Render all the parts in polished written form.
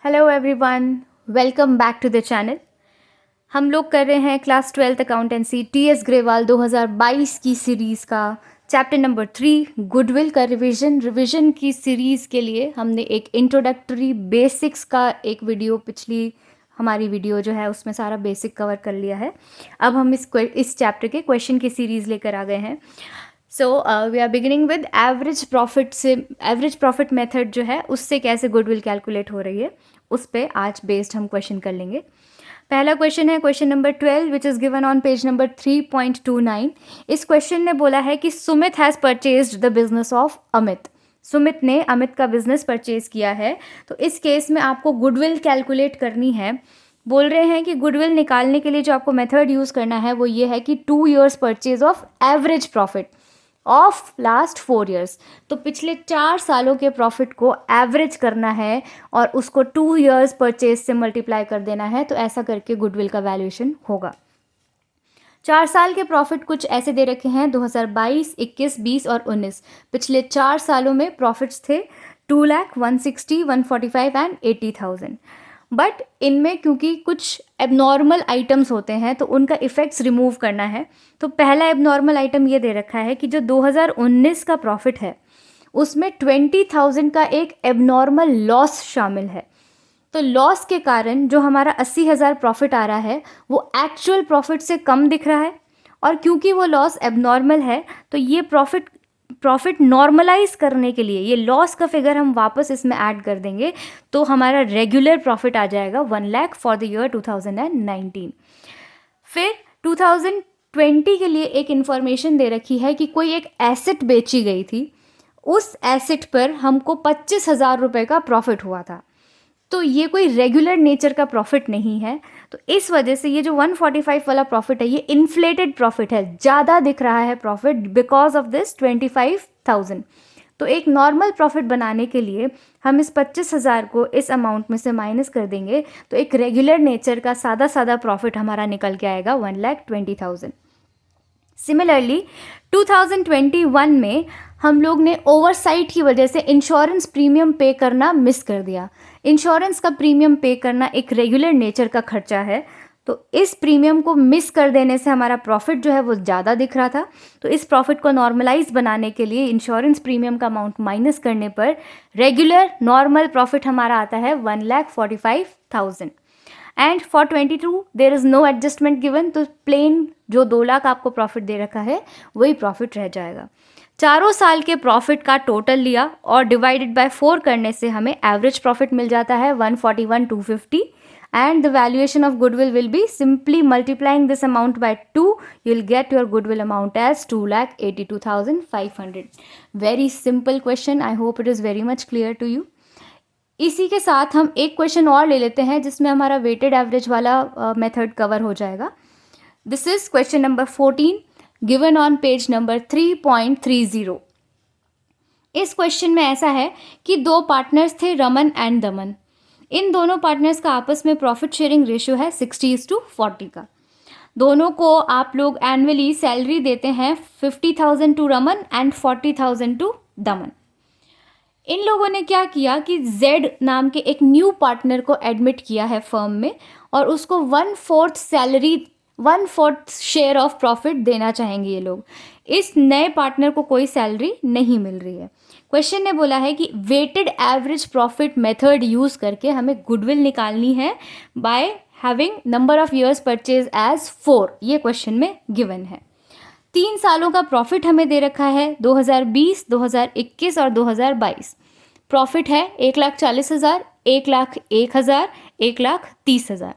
Hello everyone, welcome back to the channel. हम लोग कर रहे हैं class 12th accountancy TS Grewal 2022 की सीरीज़ का चैप्टर नंबर 3 गुडविल का रिवीजन की सीरीज़ के लिए हमने एक इंट्रोडक्टरी बेसिक्स का एक वीडियो पिछली हमारी वीडियो जो है उसमें सारा बेसिक कवर कर लिया है। अब हम इस चैप्टर के क्वेश्चन की सीरीज़ लेकर आ गए हैं। So we are beginning with average profit से एवरेज प्रॉफिट मेथड जो है उससे कैसे गुडविल कैलकुलेट हो रही है उस पर आज बेस्ड हम क्वेश्चन कर लेंगे। पहला क्वेश्चन है question number 12 which is given on page number 3.29। इस क्वेश्चन ने बोला है कि Sumit has purchased the business of Amit. Sumit ने अमित का बिजनेस परचेज किया है। तो इस केस में आपको गुडविल कैलकुलेट करनी है। बोल रहे हैं कि गुडविल निकालने के लिए जो आपको मेथड यूज़ करना है वो ये है कि 2 years purchase of average profit of last 4 years। तो पिछले 4 सालों के प्रॉफिट को एवरेज करना है और उसको 2 years परचेज से मल्टीप्लाई कर देना है। तो ऐसा करके गुडविल का वैल्यूएशन होगा। 4 साल के प्रॉफिट कुछ ऐसे दे रखे हैं 2022, 21, 20 और 19। पिछले 4 सालों में प्रॉफिट्स थे 2 लाख 160, 145 एंड 80,000। बट इनमें क्योंकि कुछ एबनॉर्मल आइटम्स होते हैं तो उनका इफ़ेक्ट्स रिमूव करना है। तो पहला एबनॉर्मल आइटम ये दे रखा है कि जो 2019 का प्रॉफिट है उसमें 20,000 का एक एबनॉर्मल लॉस शामिल है। तो लॉस के कारण जो हमारा 80,000 प्रॉफिट आ रहा है वो एक्चुअल प्रॉफिट से कम दिख रहा है। और क्योंकि वो लॉस एबनॉर्मल है तो ये प्रॉफिट नॉर्मलाइज करने के लिए ये लॉस का फिगर हम वापस इसमें ऐड कर देंगे तो हमारा रेगुलर प्रॉफिट आ जाएगा 1 लाख फॉर द ईयर 2019। फिर 2020 के लिए एक इन्फॉर्मेशन दे रखी है कि कोई एक एसेट बेची गई थी, उस एसेट पर हमको 25,000 रुपये का प्रॉफिट हुआ था। तो ये कोई रेगुलर नेचर का प्रॉफिट नहीं है। तो इस वजह से ये जो 145 वाला प्रॉफिट है ये इन्फ्लेटेड प्रॉफिट है, ज़्यादा दिख रहा है प्रॉफिट बिकॉज ऑफ दिस 25,000। तो एक नॉर्मल प्रॉफिट बनाने के लिए हम इस 25,000 को इस अमाउंट में से माइनस कर देंगे तो एक रेगुलर नेचर का सादा प्रॉफिट हमारा निकल के आएगा 1,20,000। सिमिलरली 2021 में हम लोग ने ओवरसाइट की वजह से इंश्योरेंस प्रीमियम पे करना मिस कर दिया। इंश्योरेंस का प्रीमियम पे करना एक रेगुलर नेचर का खर्चा है। तो इस प्रीमियम को मिस कर देने से हमारा प्रॉफिट जो है वो ज़्यादा दिख रहा था। तो इस प्रॉफिट को नॉर्मलाइज बनाने के लिए इंश्योरेंस प्रीमियम का अमाउंट माइनस करने पर रेगुलर नॉर्मल प्रॉफिट हमारा आता है 1,45,000। And for 22 there is no adjustment given. तो प्लेन जो 2 लाख आपको प्रॉफिट दे रखा है वही प्रॉफिट रह जाएगा। चारों साल के प्रॉफिट का टोटल लिया और डिवाइडेड बाय 4 करने से हमें एवरेज प्रॉफिट मिल जाता है 141,250 and the valuation of goodwill will be simply multiplying this amount by 2 you will get your goodwill amount as 2,82,500। Very simple question. I hope it is very much clear to you. इसी के साथ हम एक question और ले लेते हैं जिसमें हमारा वेटेड एवरेज वाला मेथड कवर हो जाएगा। This is question number 14 given on page number 3.30। इस क्वेश्चन में ऐसा है कि 2 पार्टनर्स थे, रमन एंड दमन। इन दोनों पार्टनर्स का आपस में प्रॉफिट शेयरिंग रेशियो है 60:40 का। दोनों को आप लोग एनुअली सैलरी देते हैं 50,000 टू रमन एंड 40,000 टू दमन। इन लोगों ने क्या किया कि जेड नाम के एक न्यू पार्टनर को एडमिट किया है फर्म में और उसको 1/4 सैलरी 1/4 शेयर ऑफ प्रॉफिट देना चाहेंगे ये लोग। इस नए पार्टनर को कोई सैलरी नहीं मिल रही है। क्वेश्चन ने बोला है कि weighted average profit method use करके हमें गुडविल निकालनी है by having number of years purchase as 4। ये क्वेश्चन में गिवन है। 3 सालों का प्रॉफिट हमें दे रखा है 2020, 2021 और 2022। प्रॉफिट है 1,40,000, 1,01,000, 1,30,000।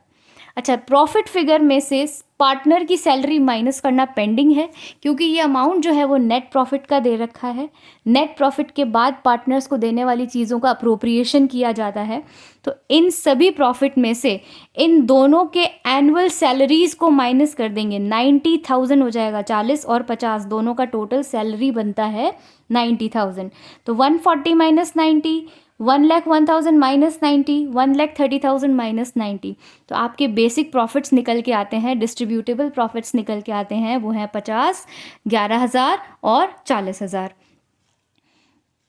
अच्छा, प्रॉफिट फिगर में से पार्टनर की सैलरी माइनस करना पेंडिंग है क्योंकि ये अमाउंट जो है वो नेट प्रॉफिट का दे रखा है। नेट प्रॉफिट के बाद पार्टनर्स को देने वाली चीज़ों का अप्रोप्रिएशन किया जाता है। तो इन सभी प्रॉफिट में से इन दोनों के एनुअल सैलरीज को माइनस कर देंगे। 90,000 हो जाएगा। 40 और 50 दोनों का टोटल सैलरी बनता है 90,000। तो 140 माइनस 90, 1,01,000 माइनस 90, 1,30,000 माइनस 90। तो आपके बेसिक प्रॉफिट्स निकल के आते हैं, डिस्ट्रीब्यूटेबल प्रॉफिट्स निकल के आते हैं, वो हैं 50, 11,000 और 40,000।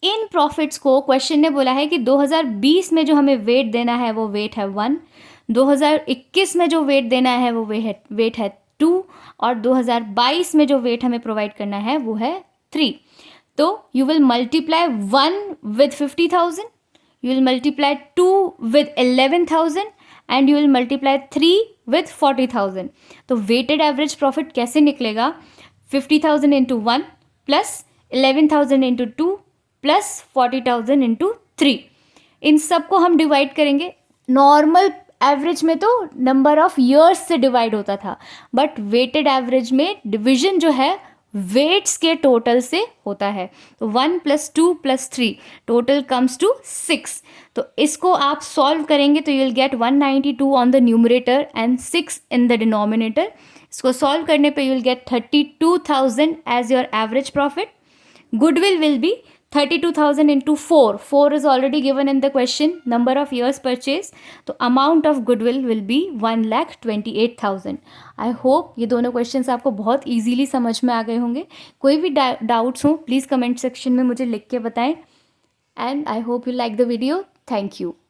इन प्रॉफिट्स को क्वेश्चन ने बोला है कि 2020 में जो हमें वेट देना है वो वेट है 1, 2021 में जो वेट देना है वो वेट है 2 और 2022 में जो वेट हमें प्रोवाइड करना है वो है 3. तो you will multiply 1 with 50,000, you will multiply 2 with 11,000 and you will multiply 3 with 40,000. तो weighted average profit कैसे निकलेगा? 50,000 into 1 plus 11,000 into 2 plus 40,000 into 3. इन सब को हम डिवाइड करेंगे. नॉर्मल एवरेज में तो नंबर ऑफ ईयर्स से डिवाइड होता था, बट वेटेड एवरेज में डिविजन जो है वेट्स के टोटल से होता है. तो 1 + 2 + 3 टोटल कम्स टू 6. तो इसको आप सॉल्व करेंगे तो you will get 192 on the numerator and 6 in the denominator. इसको सॉल्व करने पे you will get 32,000 as your average profit. Goodwill will be 32,000 into 4. 4 is already given in the question. Number of years purchase. तो amount of goodwill will be 1,28,000. I hope ये दोनों questions आपको बहुत easily समझ में आ गए होंगे. कोई भी doubts हो प्लीज़ comment section में मुझे लिख के बताएं. And I hope you like the video. Thank you.